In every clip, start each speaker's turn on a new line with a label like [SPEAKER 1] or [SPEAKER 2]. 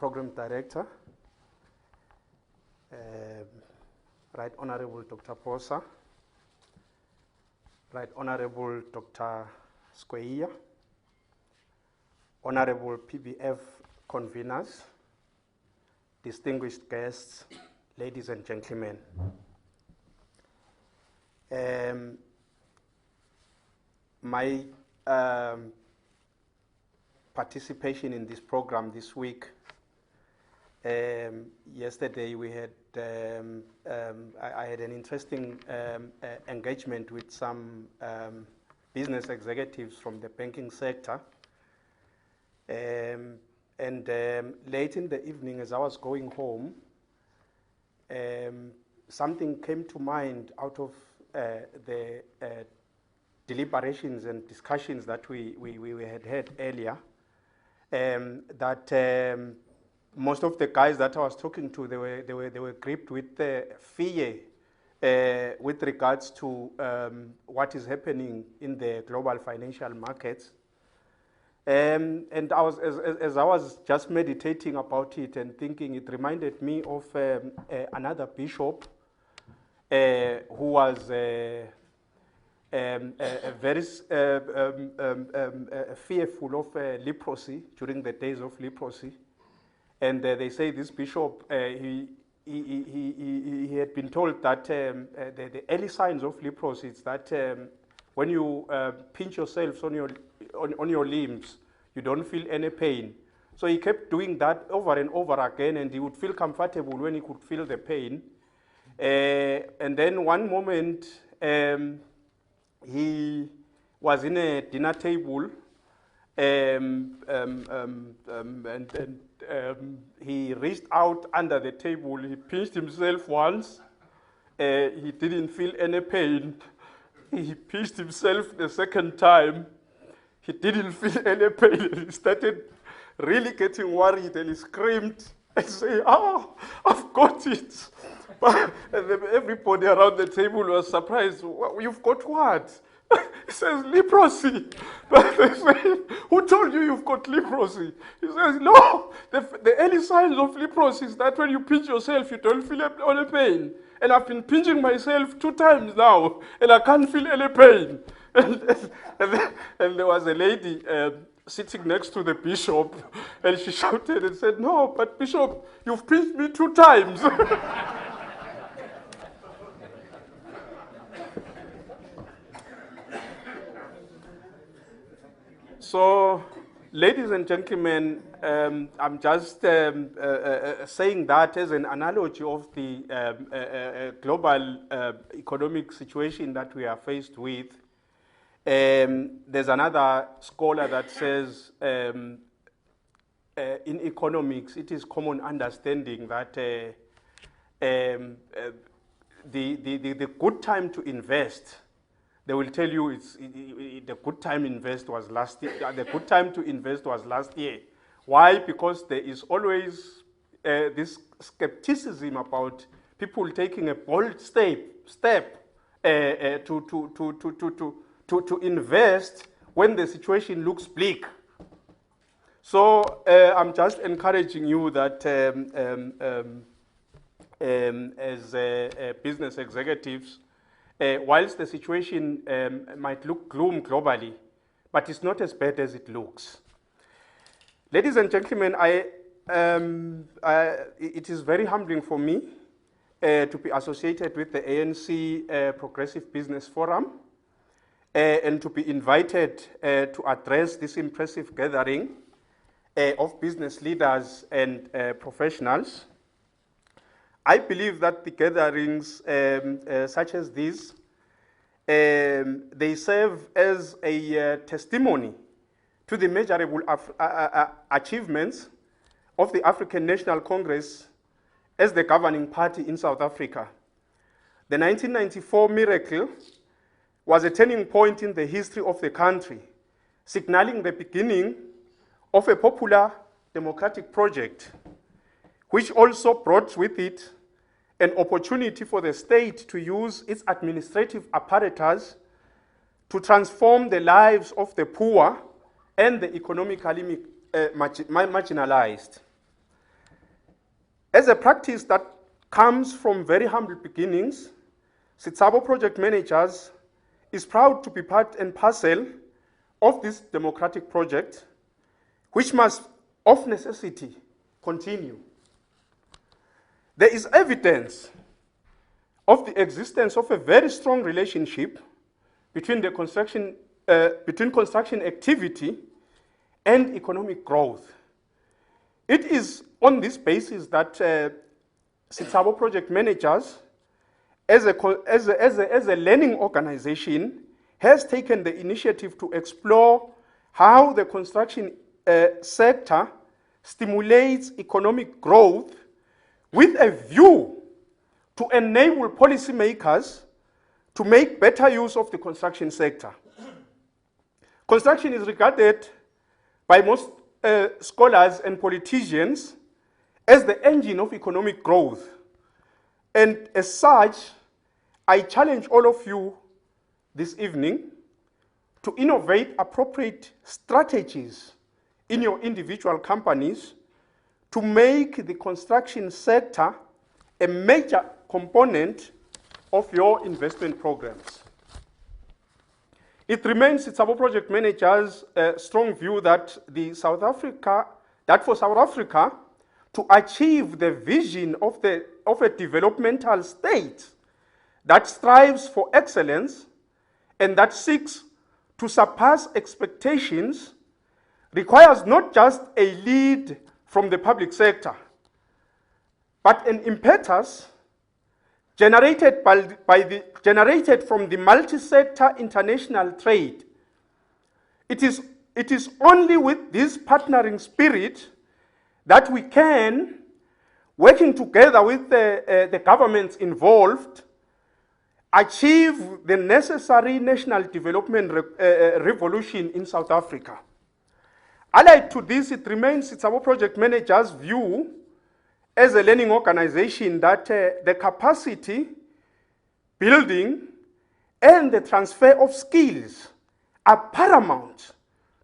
[SPEAKER 1] Program Director, Right Honorable Dr. Phosa, Right Honorable Dr. Skweyiya, Honorable PBF conveners, distinguished guests, ladies and gentlemen. My participation in this program this week, yesterday we had, I had an interesting engagement with some business executives from the banking sector. And late in the evening, as I was going home, something came to mind out of the deliberations and discussions that we had had earlier, that most of the guys that I was talking to, they were gripped with fear with regards to what is happening in the global financial markets. And I was, as I was just meditating about it and thinking, it reminded me of another bishop who was very fearful of leprosy during the days of leprosy. And they say this bishop, he had been told that the early signs of leprosy is that when you pinch yourself on your limbs, you don't feel any pain. So he kept doing that over and over again, and he would feel comfortable when he could feel the pain. And then one moment, he was in a dinner table, and he reached out under the table. He pinched himself once. He didn't feel any pain. He pinched himself the second time. He didn't feel any pain. He started really getting worried, and he screamed and said, "Oh, I've got it." But everybody around the table was surprised. "You've got what?" He says, "Leprosy." But they say, "Who told you you've got leprosy?" He says, "No, the early signs of leprosy is that when you pinch yourself, you don't feel any pain. And I've been pinching myself 2 times now, and I can't feel any pain." And there was a lady sitting next to the bishop, and she shouted and said, "No, but Bishop, you've pinched me 2 times." So, ladies and gentlemen, I'm just saying that as an analogy of the global economic situation that we are faced with. There's another scholar that says in economics, it is common understanding that the good time to invest, they will tell you the good time invest was last year. The good time to invest was last year. Why? Because there is always this skepticism about people taking a bold step to invest when the situation looks bleak. So I'm just encouraging you that as business executives, whilst the situation might look gloom globally, but it's not as bad as it looks. Ladies and gentlemen, it is very humbling for me to be associated with the ANC Progressive Business Forum and to be invited to address this impressive gathering of business leaders and professionals. I believe that the gatherings such as these, they serve as a testimony to the measurable achievements of the African National Congress as the governing party in South Africa. The 1994 miracle was a turning point in the history of the country, signaling the beginning of a popular democratic project, which also brought with it an opportunity for the state to use its administrative apparatus to transform the lives of the poor and the economically marginalized. As a practice that comes from very humble beginnings, Sitsabo Project Managers is proud to be part and parcel of this democratic project, which must, of necessity, continue. There is evidence of the existence of a very strong relationship between construction activity and economic growth. It is on this basis that Sitsabo Project Managers, as a learning organization, has taken the initiative to explore how the construction sector stimulates economic growth with a view to enable policymakers to make better use of the construction sector. Construction is regarded by most scholars and politicians as the engine of economic growth. And as such, I challenge all of you this evening to innovate appropriate strategies in your individual companies to make the construction sector a major component of your investment programs. It remains Sitsabo Project Managers' strong view that for South Africa to achieve the vision of a developmental state that strives for excellence and that seeks to surpass expectations requires not just a lead from the public sector, but an impetus generated from the multi-sector international trade. It is only with this partnering spirit that we can, working together with the governments involved, achieve the necessary national development revolution in South Africa. Allied to this, it remains Sitsabo Project Managers' view as a learning organization that the capacity building and the transfer of skills are paramount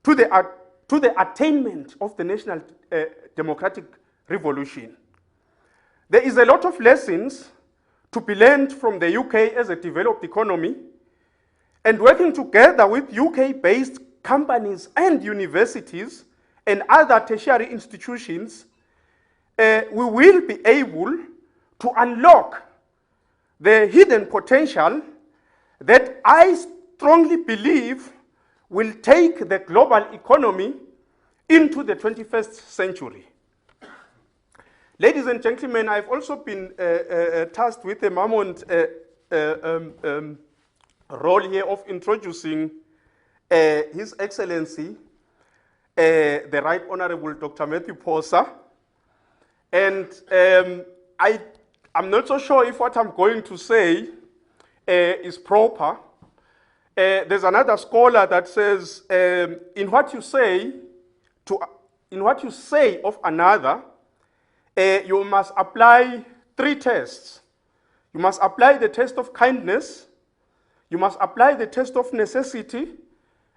[SPEAKER 1] to the attainment of the national democratic revolution. There is a lot of lessons to be learned from the UK as a developed economy, and working together with UK-based companies and universities and other tertiary institutions, we will be able to unlock the hidden potential that I strongly believe will take the global economy into the 21st century. Ladies and gentlemen, I've also been tasked with the mammoth role here of introducing His Excellency, the Right Honorable Dr. Matthew Phosa. And I'm not so sure if what I'm going to say is proper. There's another scholar that says, in what you say of another, you must apply 3 tests. You must apply the test of kindness, you must apply the test of necessity,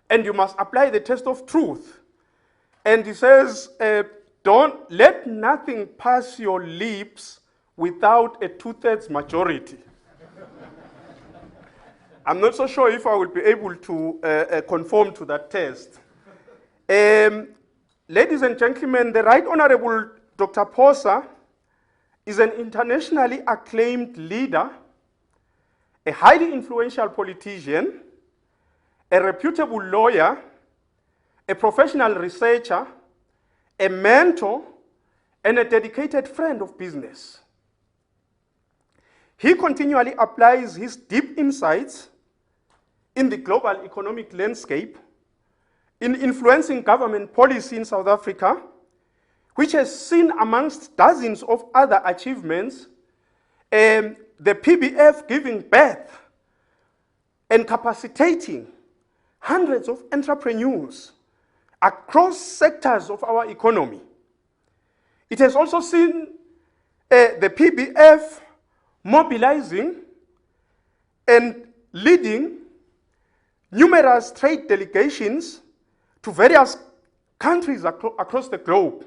[SPEAKER 1] and you must apply the test of truth. And he says, don't let nothing pass your lips without a 2/3 majority. I'm not so sure if I will be able to conform to that test. Ladies and gentlemen, the Right Honorable Dr. Phosa is an internationally acclaimed leader, a highly influential politician, a reputable lawyer, a professional researcher, a mentor, and a dedicated friend of business. He continually applies his deep insights in the global economic landscape, in influencing government policy in South Africa, which has seen, amongst dozens of other achievements, the PBF giving birth and capacitating hundreds of entrepreneurs across sectors of our economy. It has also seen the PBF mobilizing and leading numerous trade delegations to various countries across the globe,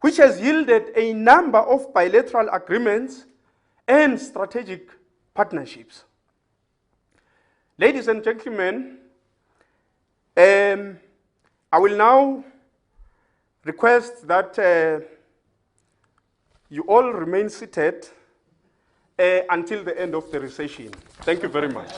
[SPEAKER 1] which has yielded a number of bilateral agreements and strategic partnerships. Ladies and gentlemen, I will now request that you all remain seated until the end of the recession. Thank you very much.